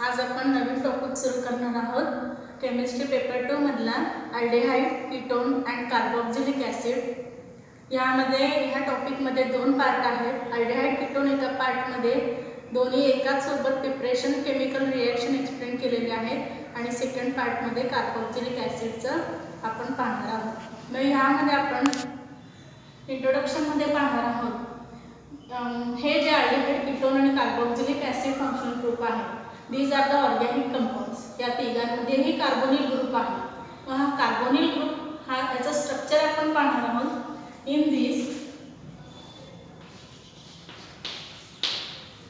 आज आपण नवीन टॉपिक सुरू करणार आहोत. केमिस्ट्री पेपर 2 मधला aldehyde, ketone and carboxylic acid. यामध्ये ह्या टॉपिकमध्ये दोन पार्ट आहेत. अल्डिहाइड कीटोन एका पार्टमध्ये दोन्ही एकाच सोबत प्रिपरेशन केमिकल रिएक्शन एक्सप्लेन केलेले आहेत आणि सेकंड पार्टमध्ये कार्बोक्सिलिक ॲसिडचं आपण पाहणार आहोत. मग ह्यामध्ये आपण इंट्रोडक्शनमध्ये पाहणार आहोत. हे जे अल्डिहाइड, कीटोन आणि कार्बोक्सिलिक ॲसिड फंक्शनल ग्रुप आहे. These are the organic compounds. या तिघांमध्येही कार्बोनिल ग्रुप आहे. मग हा कार्बोनिल ग्रुप याचं स्ट्रक्चर आपण पाहणार आहोत.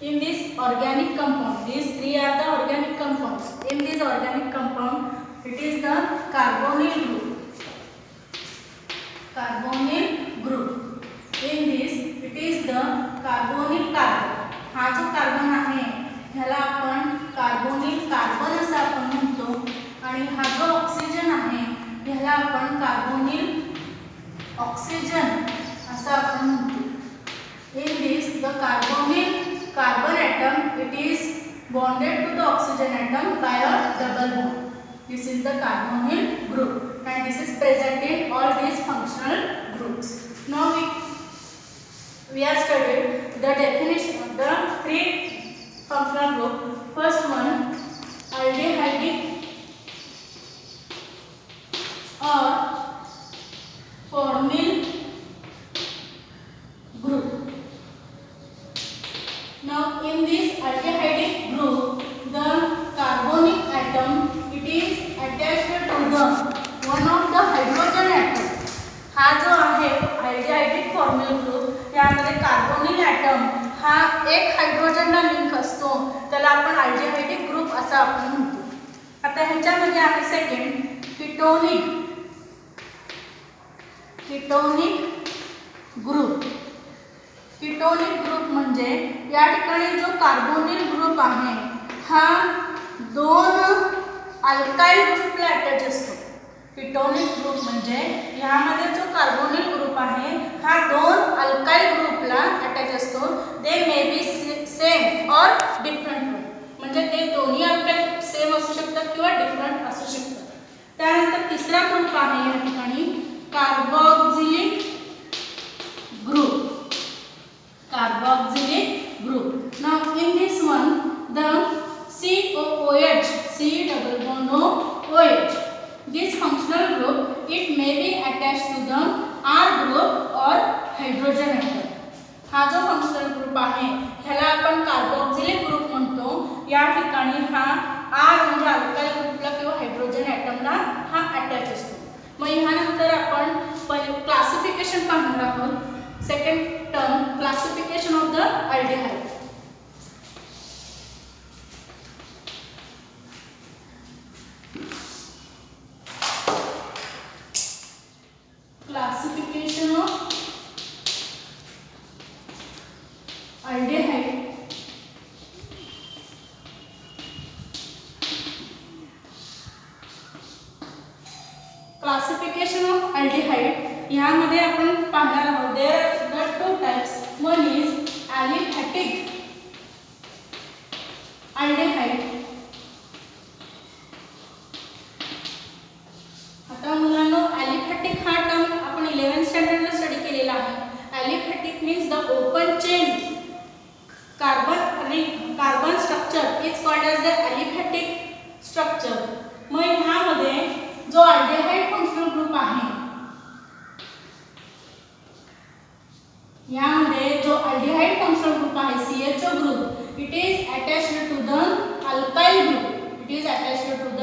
in this organic compound, these three are the organic compounds. In this organic compound, it is the carbonyl group. Carbonyl group. In this, it is the carbonyl carbon. हा जो carbon आहे ह्याला आपण carbonyl carbon असं आपण म्हणतो आणि हा जो ऑक्सिजन आहे ह्याला आपण कार्बोनिल ऑक्सिजन असं आपण म्हणतो. In this, the carbon atom, it is bonded to the oxygen atom by a double bond. This is the carbonyl group and this is present in all these functional groups. Now we are studied the definition of the three functional group. First one, aldehydic or formyl group. Now in this aldehydic group, the carbonic atom, it is attached to the one of the hydrogen atom. हा जो आहे aldehydic formyl group, यामध्ये carbonyl item हा एक हायड्रोजनला link असतो, त्याला आपण aldehydic group असं आपण म्हणतो. आता ह्याच्यामध्ये आहे second ketonic group. Ketonic group म्हणजे या ठिकाणी जो कार्बोनिल ग्रुप आहे हा दोन अल्काइल ग्रुपला अटॅच असतो. कीटोनिक ग्रुप म्हणजे यामध्ये जो कार्बोनिल ग्रुप आहे हा दोन अल्काइल ग्रुपला अटॅच असतो. दे मे बी सेम और डिफरंट, म्हणजे ते दोन्ही अल्काइल सेम असू शकतात किंवा डिफरंट असू शकतात. त्यानंतर तिसरा ग्रुप आहे या ठिकाणी carboxylic group. Carboxylic group. Now in this one, the COOH, C double bond OH. This functional group, it may be attached to the R group or hydrogen atom. हा जो फंक्शनल ग्रुप आहे ह्याला आपण carboxylic group म्हणतो. या ठिकाणी हा R म्हणजे अल्काइल ग्रुपला किंवा हायड्रोजन ॲटमला हा अटॅच असतो. मग ह्यानंतर आपण क्लासिफिकेशन पाहणार आहोत. Second term, classification of the aldehyde. Classification of aldehyde. Classification of aldehyde यामध्ये आपण पाहणार आहोत. There are two types. One is aliphatic aldehyde. आता मुलांनो aliphatic हा टर्म आपण 11th स्टँडर्डला स्टडी केलेला आहे. aliphatic means the open chain carbon structure is called as the aliphatic structure. मग ह्यामध्ये जो aldehyde फंक्शनल ग्रुप आहे यामध्ये जो अल्डिहाइड फंक्शनल ग्रुप आहे CHO group, it is attached to the alkyl group. It is attached to the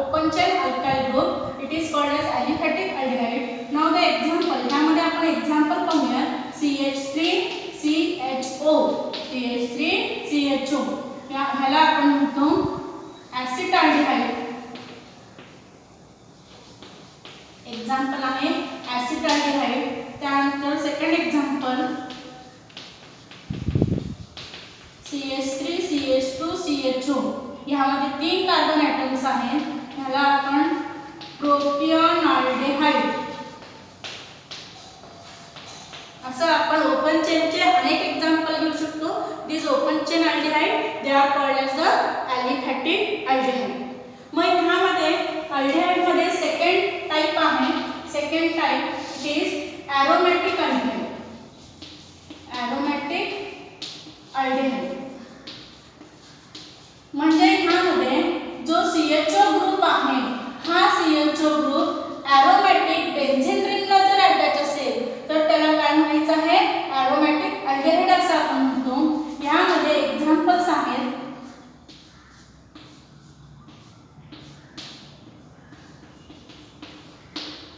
open chain alkyl group. It is called as aliphatic aldehyde. Now the example, यामध्ये आपण example पाहूया. CH3CHO, CH3CHO ह्याला आपण म्हणतो acetaldehyde. Example आहे acetaldehyde. त्यानंतर second example CH3CH2CHO. ह्यामध्ये तीन कार्बन ॲटम्स आहेत. ह्याला आपण प्रोपियन अल्डिहाइड असं आपण ओपन चेनचे अनेक एक्झाम्पल घेऊ शकतो. These open chain aldehyde, they are called as the aliphatic aromatic aldehyde. मग ह्यामध्ये अल्डिहाइडमध्ये सेकंड टाईप आहे. Second type is aromatic aldehyde. Aromatic aldehyde म्हणजे ह्यामध्ये जो CHO ग्रुप आहे, हा CHO ग्रुप ॲरोमॅटिक बेन्झीन रिंगला जर अटॅच असेल तर त्याला काय म्हणायचं आहे? ॲरोमॅटिक अल्डिहाइड असं आपण म्हणतो. यामध्ये एक्झाम्पल्स आहेत.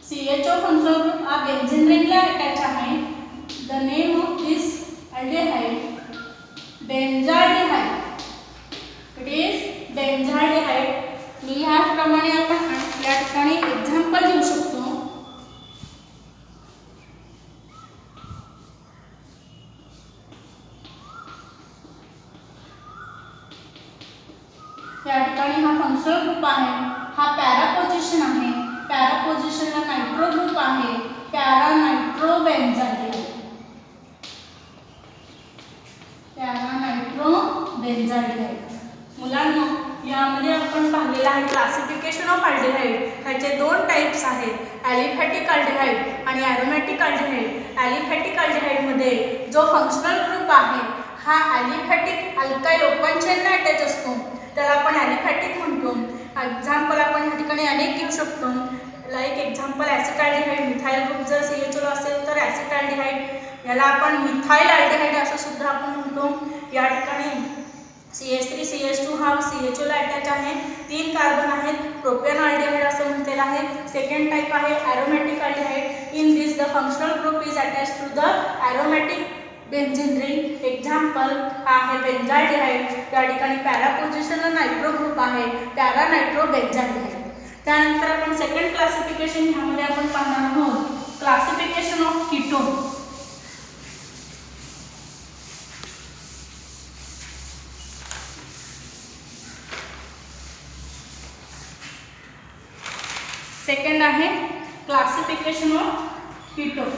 CHO फंक्शनल ग्रुप हा बेन्झीन रिंगला अटॅच आहे. The name of this aldehyde benzaldehyde. It is benzaldehyde. मी ह्याप्रमाणे आपण या ठिकाणी एक्झाम्पल देऊ शकतो. या ठिकाणी हा फंक्शनल ग्रुप आहे, हा पॅरा पोझिशन आहे. पॅरा पोझिशनला नायट्रो ग्रुप आहे, para nitro benzaldehyde. Para nitro benzaldehyde. मुलांनो, यामध्ये आपण पाहिलेलं आहे क्लासिफिकेशन ऑफ अल्डिहाइड. ह्याचे दोन टाइप्स आहेत, ॲलिफॅटिक अल्डिहाइड आणि ॲरोमॅटिक अल्डिहाइड. ॲलिफॅटिक अल्डिहाइडमध्ये जो फंक्शनल ग्रुप आहे हा ॲलिफॅटिक अल्काइल ओपन चेनला अटॅच असतो, त्याला आपण ॲलिफॅटिक म्हणतो. एक्झाम्पल आपण या ठिकाणी अनेक घेऊ शकतो. Like example acetaldehyde. Methyl group जर CHO असेल तर ॲसिटाल्डिहाइड. याला आपण मिथाइल अल्डिहाइड असं सुद्धा आपण म्हणतो. या ठिकाणी CH3 CH2 हा CHO ला अटॅच आहे. 3 कार्बन आहेत. प्रोपेन अल्डिहाइड असं म्हटलेलं आहे. सेकंड टाइप आहे aromatic aldehyde. In this the functional group is attach to the aromatic benzene ring. Example हा आहे बेन्झाल्डिहाइड. या ठिकाणी पॅरा पोझिशनला नायट्रो ग्रुप आहे, पॅरा नायट्रो बेन्झाल्डिहाइड. त्यानंतर आपण सेकंड क्लासिफिकेशन ह्यामध्ये आपण पाहणार आहोत, क्लासिफिकेशन ऑफ कीटोन. सेकंड आहे classification of ketone.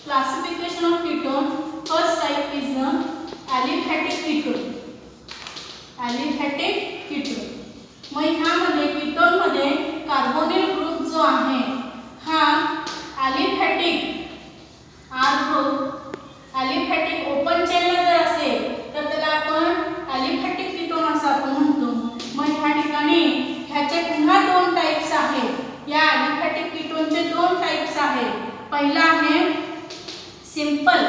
Classification of ketone. First type is the aliphatic ketone. Aliphatic ketone. मग ह्यामध्ये कीटोन मध्ये कार्बोनिल ग्रुप जो आहे हा aliphatic R group aliphatic open चेनला जर असेल तर त्याला आपण अलिफॅटिक कीटोन असं आपण म्हणतो. मग ह्या ठिकाणी ह्याचे पुन्हा दोन टाइप्स आहेत. या अलिफॅटिक कीटोनचे दोन टाइप्स आहेत. पहिला आहे सिंपल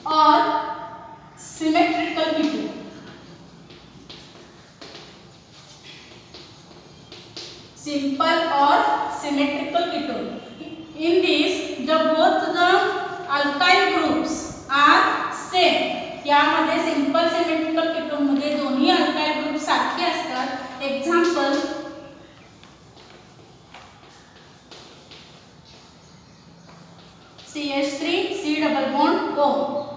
और symmetrical ketone. Simple or symmetrical ketone. In this, the both the alkyl groups are same. यामध्ये सिंपल सिमेट्रिकल कीटोन मध्ये दोन्ही अल्काइल ग्रुप सारखे असतात. Example CH3 C double bond O.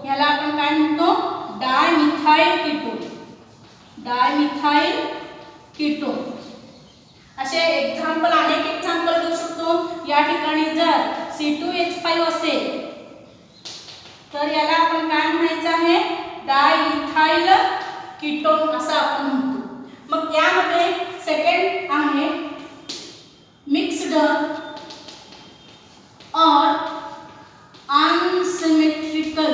याला आपण काय म्हणतो? Dimethyl ketone. Dimethyl ketone. असे एक्झाम्पल अनेक एक्झाम्पल देऊ शकतो. या ठिकाणी जर C2H5 असेल तर याला आपण काय म्हणायचं आहे? डायइथाइल कीटोन असं आपण म्हणतो. मग यामध्ये सेकंड आहे मिक्स्ड और अनसिमेट्रिकल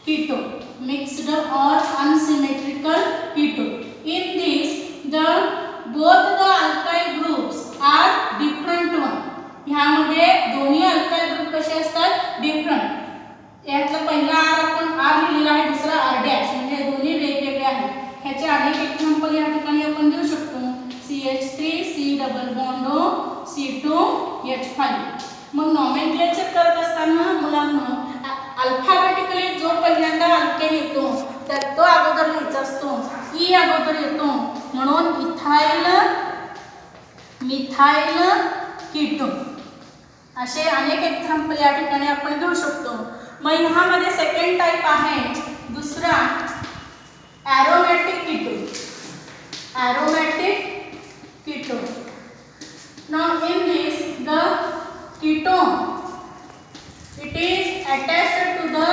कीटोन. मिक्स्ड और unsymmetrical ketone. In this the both the alkyl groups are different one. ह्यामध्ये दोन्ही अल्काइल ग्रुप कसे असतात? डिफरंट. यातला पहिला R आपण R लिहिलेला आहे, दुसरा R डॅश, म्हणजे दोन्ही वेगवेगळे आहेत. ह्याचे अनेक एक्झाम्पल या ठिकाणी आपण देऊ शकतो. CH3 C double bond O C2H5. मग नॉमेनक्लेचर करत असताना मुलांना अल्फाबेटिकली जो पहिल्यांदा अल्केन येतो तर तो अगोदर लिहायचा असतो. ई अगोदर येतो म्हणून इथाइल मिथाइल कीटोन. असे अनेक एक्झाम्पल या ठिकाणी आपण घेऊ शकतो. मग ह्यामध्ये सेकंड टाइप आहे दुसरा aromatic ketone. Aromatic ketone. Now in this the attached to the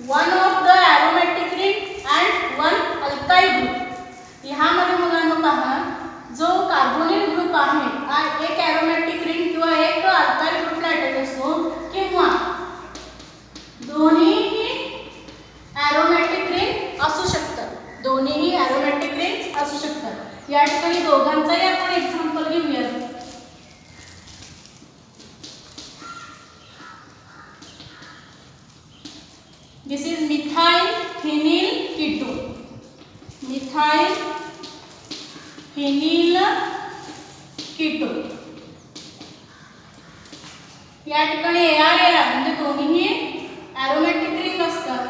one of the aromatic ring and one alkyl group. ह्यामध्ये मुलांनो पहा जो कार्बोनिल ग्रुप आहे एक aromatic ring किंवा एक alkyl ग्रुपला अटॅच असतो किंवा दोन्हीही aromatic ring असू शकतात. दोन्हीही aromatic ring असू शकतात. या ठिकाणी दोघांचाही आपण एक्झाम्पल घेऊया. This is methyl phenyl ketone. Methyl phenyl ketone. या ठिकाणी AR म्हणजे दोन्ही aromatic ring असतात.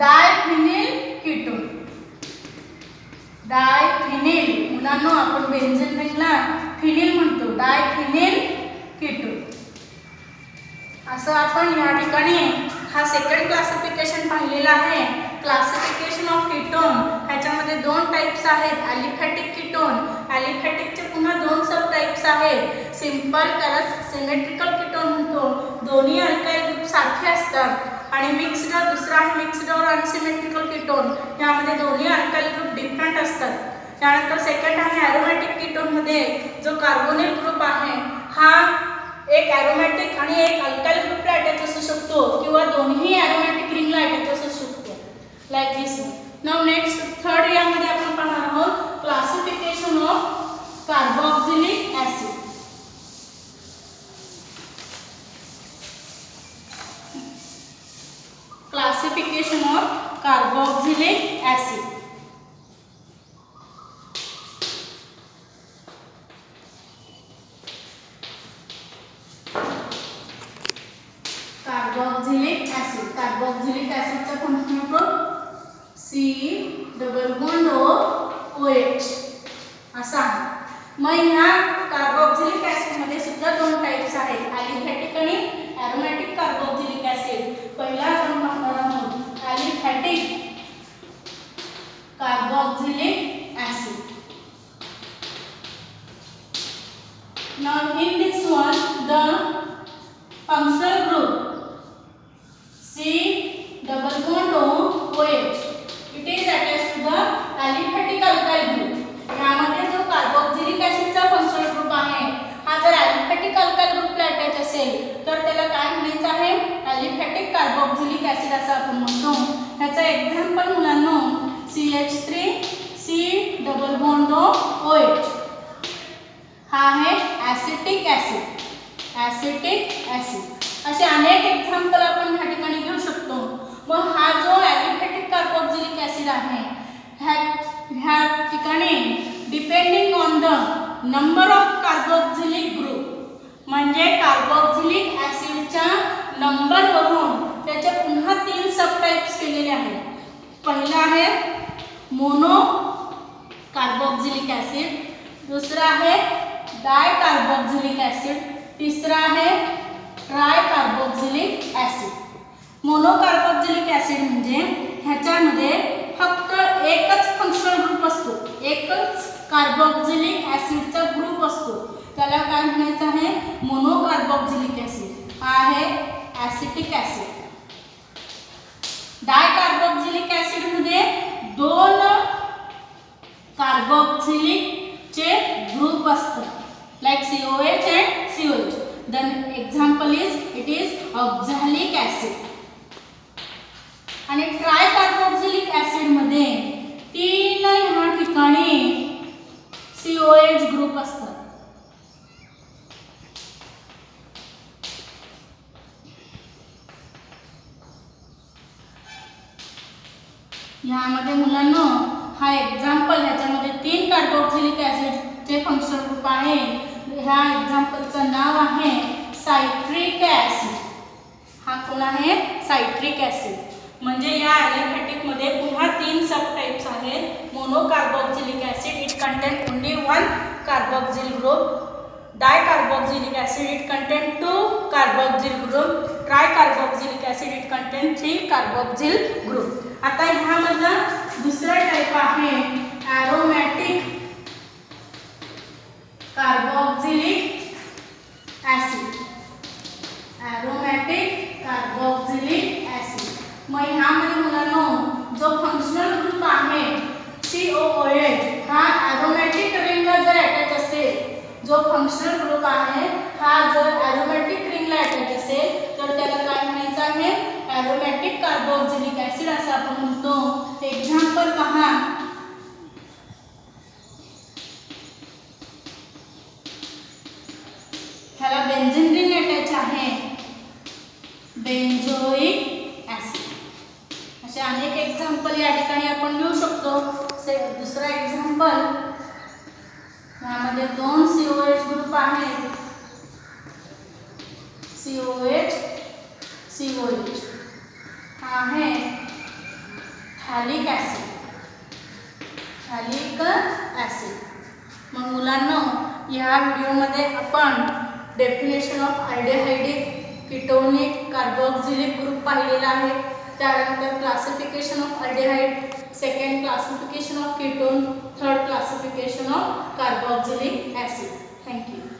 डायफिनिल कीटोन. डायफिनिल मुलांनो आपण बेन्झीन रिंगला फिनिल म्हणतो. डायफिनिल कीटोन असं आपण या ठिकाणी हा सेकंड क्लासिफिकेशन पाहिलेला आहे. क्लासिफिकेशन ऑफ कीटोन ह्याच्यामध्ये दोन टाइप्स आहेत. Aliphatic ketone. ॲलिफॅटिकचे पुन्हा दोन सब टाइप्स आहेत. सिंपल त्याला सिमेट्रिकल कीटोन म्हणतो. दोन्ही अल्काइल ग्रुप सारखे असतात. आणि मिक्स्ड दुसरा आहे मिक्स्ड और अनसिमेट्रिकल कीटोन. यामध्ये दोन्ही अल्काइल ग्रुप डिफरंट असतात. त्यानंतर सेकंड आहे ॲरोमॅटिक कीटोन मध्ये जो कार्बोनिल ग्रुप आहे हा एक ॲरोमॅटिक आणि एक अल्काइल ग्रुपला अटॅच असू शकतो किंवा दोन्ही ॲरोमॅटिक रिंगला अटॅच असू शकतो. लाईक दिस. नाउ नेक्स्ट थर्ड यामध्ये आपण पाहणार आहोत classification of carboxylic acid. Classification of carboxylic acid. Carboxylic acid. Carboxylic acid चा फंक्शन होतो C डबल बॉन्ड OH असा आहे. मग ह्या कार्बोक्सिलिक ऍसिड मध्ये सुद्धा दोन टाइप्स आहेत. ॲलिफॅटिक आणि ॲरोमॅटिक कार्बोक्सिलिक ऍसिड. पहिला आपण पाहणार आहोत aliphatic carboxylic acid. Now in this one the functional group C double bond OH it is attached to the aliphatic alkyl group. यामध्ये जो कार्बोक्सिलिक ऍसिडचा फंक्शनल ग्रुप आहे हा जर ॲलिफॅटिक अल्काइल ग्रुपला अटॅच असेल तर त्याला काय म्हणायचं आहे ॲलिफॅटिक कार्बोक्सिलिक ऍसिड असं आपण म्हणतो. ह्याचं एक्झाम्पल मुलांनो CH3 डबल बॉन्ड OH हा आहे ॲसिटिक ऍसिड. ॲसिटिक ऍसिड असे अनेक एक्झाम्पल आपण ह्या ठिकाणी घेऊ शकतो. मग हा जो ॲलिफॅटिक कार्बोक्सिलिक ऍसिड आहे ह्या ठिकाणी depending on the number of carboxylic group म्हणजे कार्बोक्सिलिक ऍसिडच्या नंबरवरून त्याचे पुन्हा तीन सब टाइप्स केलेले आहेत. पहिला आहे मोनो कार्बोक्सिलिक ऍसिड, दुसरा आहे डाय कार्बोक्सिलिक ऍसिड, तिसरा आहे try carboxylic acid. Mono carboxylic acid म्हणजे ह्याच्यामध्ये फक्त एकच फंक्शनल ग्रुप असतो. एकच कार्बोक्सिलिक ऍसिडचा ग्रुप असतो. त्याला काय म्हणायचं आहे मोनो कार्बोक्सिलिक ऍसिड. हा आहे ॲसिटिक ऍसिड. डाय कार्बोक्सिलिक ऍसिड मध्ये दोन कार्बोक्सिलिक चे ग्रुप असतात like COH and COH. then example is it is oxalic acid. आणि ट्राय कार्बोक्सिलिक ऍसिड मध्ये तीन ह्या ठिकाणी COH ग्रुप असतात. यामध्ये मुलांनो हा एक्झाम्पल ह्याच्यामध्ये तीन कार्बोक्सिलिक ऍसिडचे फंक्शनल ग्रुप आहे. ह्या एक्झाम्पलचं नाव आहे सायट्रिक ऍसिड. हा कोण आहे सायट्रिक ऍसिड. म्हणजे या ॲलिफॅटिक मध्ये पुन्हा तीन सब टाइप्स आहेत. Mono carboxylic acid it contain only one carboxyl group. Di carboxylic acid it contain two carboxyl group. Tri carboxylic acid it contain 3 carboxyl group. आता ह्यामधला दुसरा टाइप आहे aromatic carboxylic acid, aromatic carboxylic acid. मग ह्यामध्ये मुलांनो जो functional group आहे COOH हा ॲरोमॅटिक रिंगला जर अटॅच असेल, जो फंक्शनल ग्रुप आहे हा जर ॲरोमॅटिक रिंगला अटॅच असेल तर त्याला काय म्हणायचं आहे, ॲरोमॅटिक कार्बोक्सिलिक ॲसिड असं आपण म्हणतो। एक्झाम्पल पहा, ह्याला बेन्झीन रिंग अटॅच आहे, बेंझोइक ॲसिड। असे अनेक एक्झाम्पल या ठिकाणी आपण लिहू शकतो। दुसरा एक्झाम्पल, यामध्ये दोन COH ग्रुप आहेत, COH COH हा आहे थॅलिक ॲसिड, थॅलिक ॲसिड। मग मुलांनो या व्हिडिओमध्ये आपण definition of aldehydic, ketonic, carboxylic group पाहिलेला आहे। त्यानंतर classification of aldehyde, second classification of ketone, third classification of carboxylic acid. Thank you.